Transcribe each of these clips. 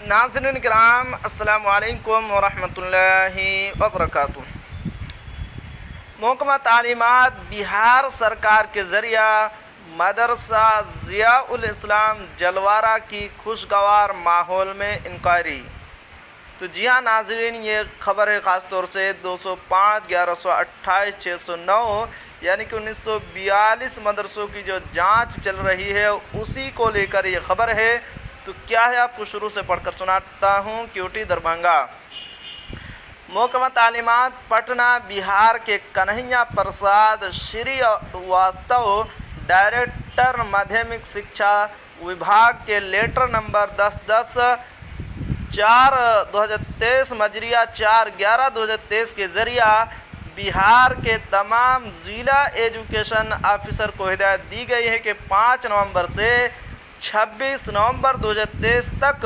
नाज़रीन किराम अस्सलामु अलैकुम वरहमतुल्लाहि वबरकातुहू। महकमा तालीमात बिहार सरकार के ज़रिया मदरसा ज़ियाउल इस्लाम जलवारा की खुशगवार माहौल में इंक्वायरी। तो जी हाँ नाज़रीन, ये खबर है ख़ास तौर से 205, 1128, 609 यानी कि 1942 मदरसों की जो जांच चल रही है उसी को लेकर ये खबर है। तो क्या है आपको शुरू से पढ़कर सुनाता हूँ। क्यूटी दरभंगा। महकमा तालीमात पटना बिहार के कन्हैया प्रसाद श्रीवास्तव डायरेक्टर माध्यमिक शिक्षा विभाग के लेटर नंबर 10/10/4/2023 मजरिया 4/11/2023 के ज़रिया बिहार के तमाम ज़िला एजुकेशन ऑफिसर को हिदायत दी गई है कि 5 नवंबर से 26 नवंबर 2023 तक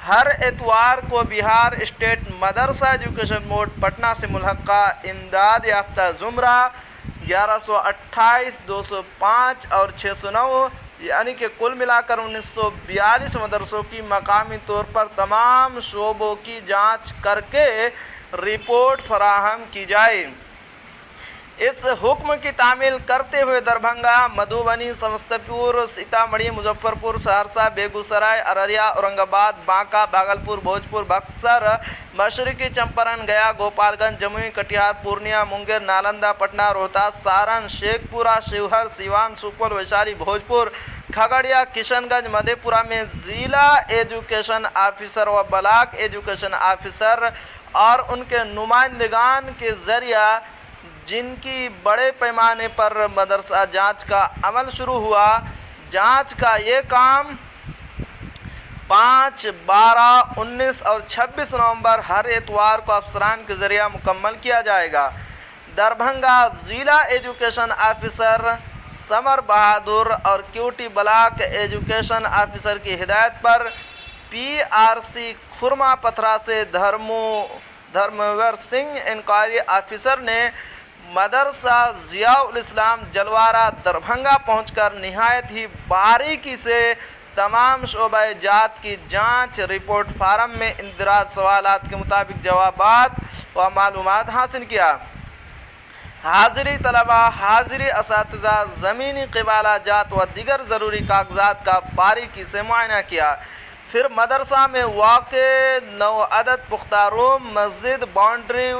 हर एतवार को बिहार स्टेट मदरसा एजुकेशन बोर्ड पटना से मुल्हक़ा इमदाद याफ्ता ज़ुमरा 1128, 205 और 609 यानी कि कुल मिलाकर 1942 मदरसों की मकामी तौर पर तमाम शोबों की जांच करके रिपोर्ट फराहम की जाए। इस हुक्म की तामील करते हुए दरभंगा, मधुबनी, समस्तीपुर, सीतामढ़ी, मुजफ्फरपुर, सहरसा, बेगूसराय, अररिया, औरंगाबाद, बांका, भागलपुर, भोजपुर, बक्सर, मशरकी चंपारण, गया, गोपालगंज, जमुई, कटिहार, पूर्णिया, मुंगेर, नालंदा, पटना, रोहतास, सारण, शेखपुरा, शिवहर, सीवान, सुपौल, वैशाली, भोजपुर, खगड़िया, किशनगंज, मधेपुरा में जिला एजुकेशन ऑफिसर व ब्लॉक एजुकेशन ऑफिसर और उनके नुमाइंदगान के ज़रिया जिनकी बड़े पैमाने पर मदरसा जांच का अमल शुरू हुआ, जांच का ये काम 5, 12, 19 और 26 नवंबर हर एतवार को अफसरान के ज़रिया मुकम्मल किया जाएगा। दरभंगा ज़िला एजुकेशन ऑफिसर समर बहादुर और क्यूटी ब्लॉक एजुकेशन ऑफिसर की हिदायत पर PRC खुरमा पथरा से धर्मवीर सिंह इंक्वायरी ऑफिसर ने मदरसा ज़ियाउल इस्लाम जलवारा दरभंगा पहुंचकर निहायत ही बारीकी से तमाम शोबे जात की जांच रिपोर्ट फार्म में इंदराज सवालात के मुताबिक जवाबात व मालूमात हासिल किया। हाज़िरी तलबा, हाज़िरी असातिज़ा, ज़मीनी क़िबाला जात व दीगर ज़रूरी कागज़ात का बारीकी से मुआयना किया। फिर मदरसा में वाक़े 9 अदद पुख्ता रूम, मस्जिद, बाउंड्री,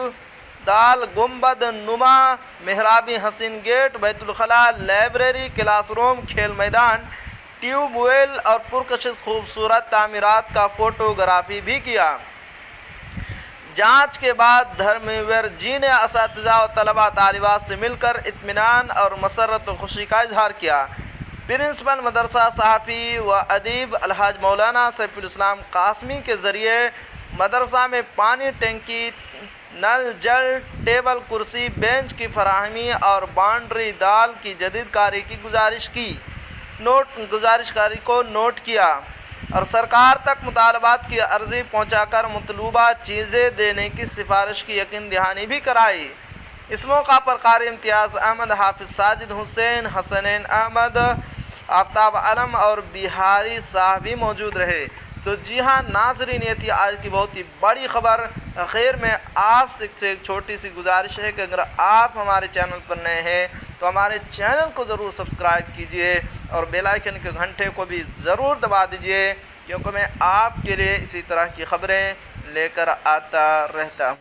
दाल, गुंबद नुमा, मेहराबी, हसीन गेट, बैतुल खला, लाइब्रेरी, क्लासरूम, खेल मैदान, ट्यूबवेल और पुरकशिश खूबसूरत तामीरात का फ़ोटोग्राफी भी किया। जांच के बाद धर्मवीर जी ने असातिज़ा व तलबा तालिबात से मिलकर इत्मीनान और मसरत व खुशी का इजहार किया। प्रिंसिपल मदरसा सहाफ़ी व अदीब अलहाज मौलाना सैफुल इस्लाम कासमी के ज़रिए मदरसा में पानी टंकी, नल जल, टेबल कुर्सी, बेंच की फराहमी और बाउंड्री दाल की जदीदकारी की गुजारिशकारी को नोट किया और सरकार तक मुतालबात की अर्ज़ी पहुंचाकर मतलूबा चीज़ें देने की सिफारिश की यकीन दहानी भी कराई। इस मौका पर कारी इम्तियाज़ अहमद, हाफिज़ साजिद हुसैन, हसनैन अहमद, आफ्ताब आलम और बिहारी साहब भी मौजूद रहे। तो जी हाँ नाज़रीन, ये थी आज की बहुत ही बड़ी ख़बर। आखिर में आपसे एक छोटी सी गुजारिश है कि अगर आप हमारे चैनल पर नए हैं तो हमारे चैनल को ज़रूर सब्सक्राइब कीजिए और बेल आइकन के घंटे को भी ज़रूर दबा दीजिए, क्योंकि मैं आपके लिए इसी तरह की ख़बरें लेकर आता रहता हूँ।